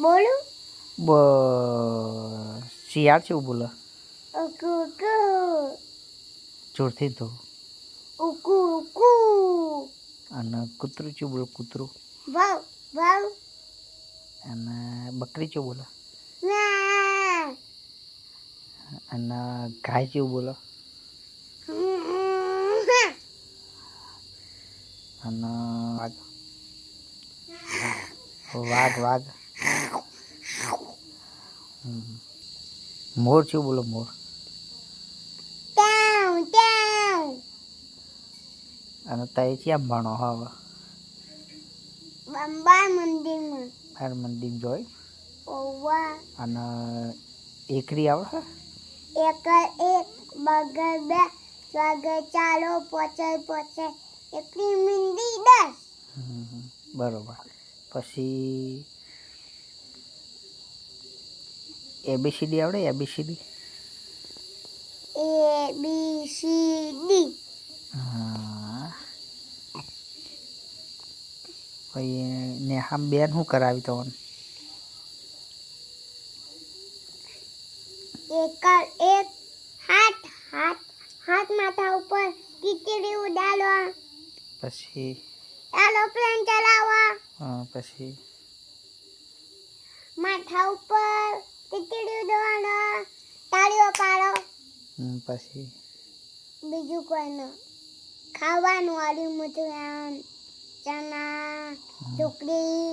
બોલું બ શિયાળ કેવું બોલે ઉકુ ઉકુ જોરથી તો ઉકુ ઉકુ અને કૂતરું કેવું બોલે કૂતરું વાવ વાવ અને બકરી કેવું બોલે ના અને ગાય કેવું બોલે અને વાઘ વાઘ મોર કેવું બોલે મોર ટાવ ટાવ અને તય ક્યાં ભણો હવે બંબા મંદિરમાં બાર મંદિર જોઈ ઓવા અને એકરી આવડે એક એક બગર બે સ્વાગર ચાલો પોચર પોચર એકલી મિંદી 10 બરોબર પછી એબીસીડી આવડે ABCD A B C D હા પછી નેહામ બેન શું કરાવી તમને એક હાથ હાથ હાથ માથા ઉપર ખીચડી ઉડાડો પછી એરોપ્લેન ચલાવવા પછી માથા ઉપર ખીચડી ઉડાડો તાળીઓ પાડો પછી બીજું કોઈ ન ખાવાનું આડું મોટું આમ ચણા ઢોકળી